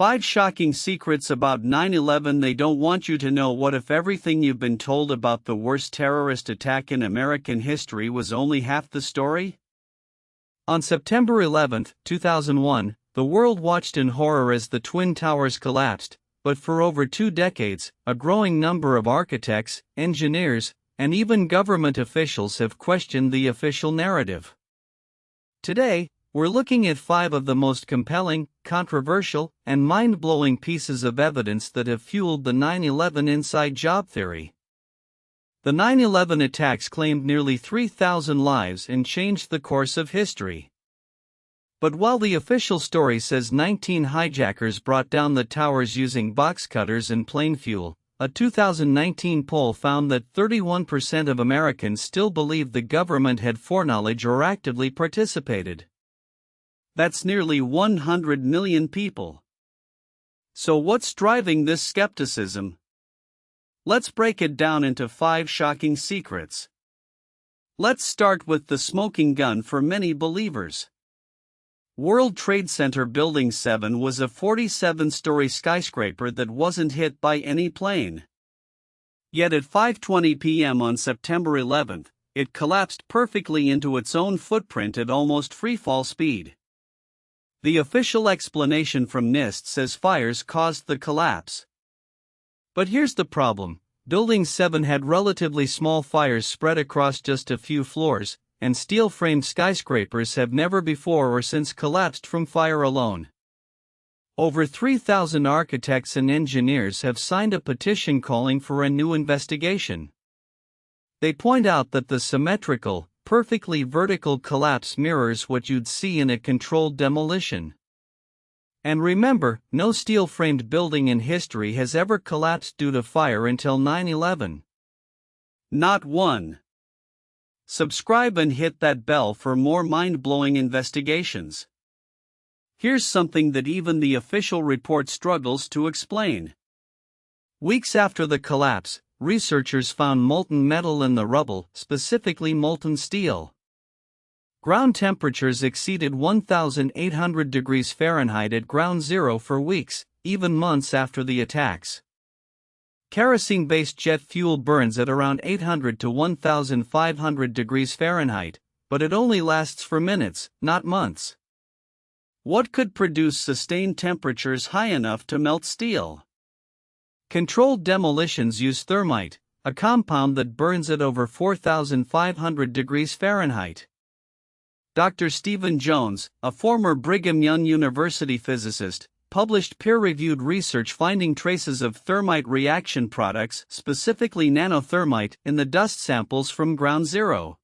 5 shocking secrets about 9/11 they don't want you to know. What if everything you've been told about the worst terrorist attack in American history was only half the story? On September 11, 2001, the world watched in horror as the Twin Towers collapsed, but for over 2 decades, a growing number of architects, engineers, and even government officials have questioned the official narrative. Today, we're looking at 5 of the most compelling, controversial, and mind-blowing pieces of evidence that have fueled the 9/11 inside job theory. The 9/11 attacks claimed nearly 3,000 lives and changed the course of history. But while the official story says 19 hijackers brought down the towers using box cutters and plane fuel, a 2019 poll found that 31% of Americans still believed the government had foreknowledge or actively participated. That's nearly 100 million people. So what's driving this skepticism? Let's break it down into 5 shocking secrets. Let's start with the smoking gun for many believers. World Trade Center Building 7 was a 47-story skyscraper that wasn't hit by any plane. Yet at 5:20 p.m. on September 11, it collapsed perfectly into its own footprint at almost freefall speed. The official explanation from NIST says fires caused the collapse. But here's the problem: Building 7 had relatively small fires spread across just a few floors, and steel-framed skyscrapers have never before or since collapsed from fire alone. Over 3,000 architects and engineers have signed a petition calling for a new investigation. They point out that the symmetrical, perfectly vertical collapse mirrors what you'd see in a controlled demolition. And remember, no steel-framed building in history has ever collapsed due to fire until 9/11. Not one. Subscribe and hit that bell for more mind-blowing investigations. Here's something that even the official report struggles to explain. Weeks after the collapse, researchers found molten metal in the rubble, specifically molten steel. Ground temperatures exceeded 1,800 degrees Fahrenheit at ground zero for weeks, even months after the attacks. Kerosene-based jet fuel burns at around 800 to 1,500 degrees Fahrenheit, but it only lasts for minutes, not months. What could produce sustained temperatures high enough to melt steel? Controlled demolitions use thermite, a compound that burns at over 4,500 degrees Fahrenheit. Dr. Stephen Jones, a former Brigham Young University physicist, published peer-reviewed research finding traces of thermite reaction products, specifically nano-thermite, in the dust samples from ground zero.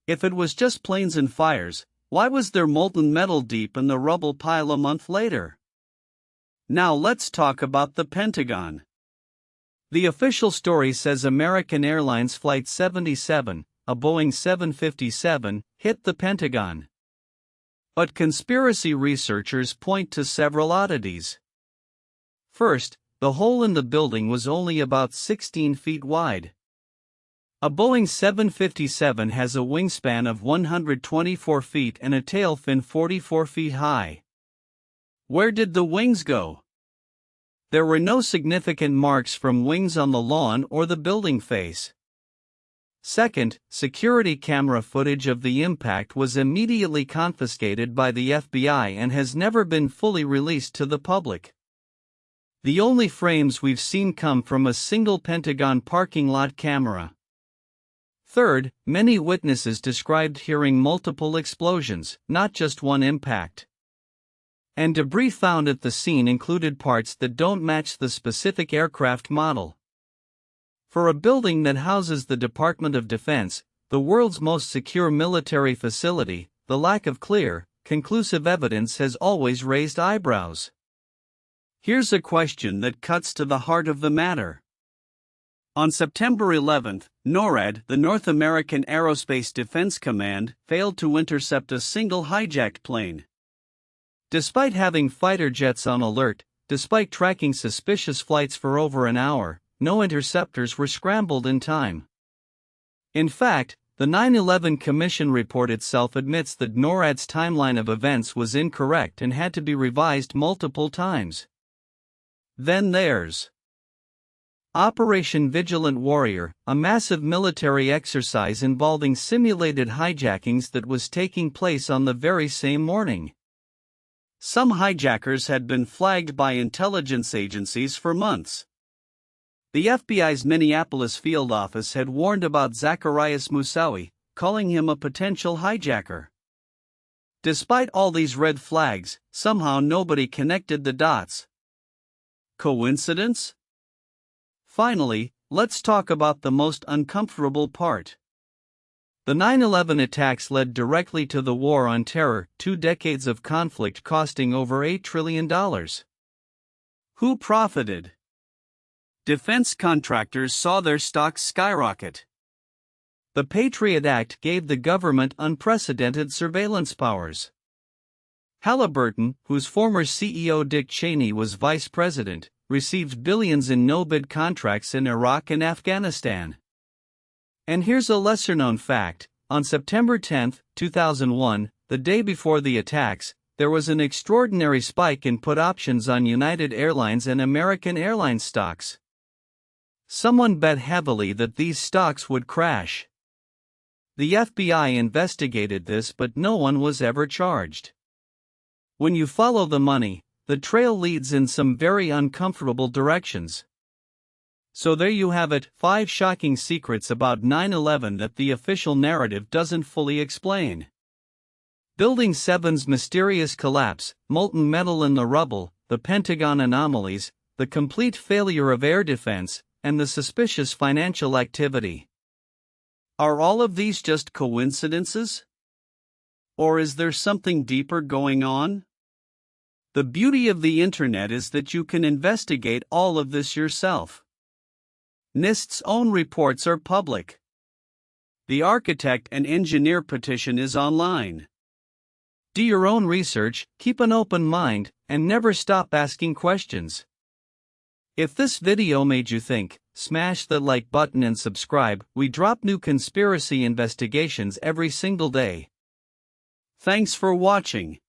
If it was just planes and fires, why was there molten metal deep in the rubble pile a month later? Now let's talk about the Pentagon. The official story says American Airlines Flight 77, a Boeing 757, hit the Pentagon. But conspiracy researchers point to several oddities. First, the hole in the building was only about 16 feet wide. A Boeing 757 has a wingspan of 124 feet and a tail fin 44 feet high. Where did the wings go? There were no significant marks from wings on the lawn or the building face. Second, security camera footage of the impact was immediately confiscated by the FBI and has never been fully released to the public. The only frames we've seen come from a single Pentagon parking lot camera. Third, many witnesses described hearing multiple explosions, not just one impact. And debris found at the scene included parts that don't match the specific aircraft model. For a building that houses the Department of Defense, the world's most secure military facility, the lack of clear, conclusive evidence has always raised eyebrows. Here's a question that cuts to the heart of the matter. On September 11, NORAD, the North American Aerospace Defense Command, failed to intercept a single hijacked plane. Despite having fighter jets on alert, despite tracking suspicious flights for over an hour, no interceptors were scrambled in time. In fact, The 9/11 Commission report itself admits that NORAD's timeline of events was incorrect and had to be revised multiple times. Then there's Operation Vigilant Warrior, a massive military exercise involving simulated hijackings that was taking place on the very same morning. Some hijackers had been flagged by intelligence agencies for months. The FBI's Minneapolis field office had warned about Zacarias Moussaoui, calling him a potential hijacker. Despite all these red flags, somehow nobody connected the dots. Coincidence? Finally, let's talk about the most uncomfortable part. The 9/11 attacks led directly to the War on Terror, 2 decades of conflict costing over $8 trillion. Who profited? Defense contractors saw their stocks skyrocket. The Patriot Act gave the government unprecedented surveillance powers. Halliburton, whose former CEO Dick Cheney was vice president, received billions in no-bid contracts in Iraq and Afghanistan. And here's a lesser-known fact: on September 10, 2001, the day before the attacks, there was an extraordinary spike in put options on United Airlines and American Airlines stocks. Someone bet heavily that these stocks would crash. The FBI investigated this, but no one was ever charged. When you follow the money, the trail leads in some very uncomfortable directions. So there you have it, 5 shocking secrets about 9/11 that the official narrative doesn't fully explain. Building 7's mysterious collapse, molten metal in the rubble, the Pentagon anomalies, the complete failure of air defense, and the suspicious financial activity. Are all of these just coincidences? Or is there something deeper going on? The beauty of the internet is that you can investigate all of this yourself. NIST's own reports are public. The architect and engineer petition is online. Do your own research, keep an open mind, and never stop asking questions. If this video made you think, smash the like button and subscribe. We drop new conspiracy investigations every single day. Thanks for watching.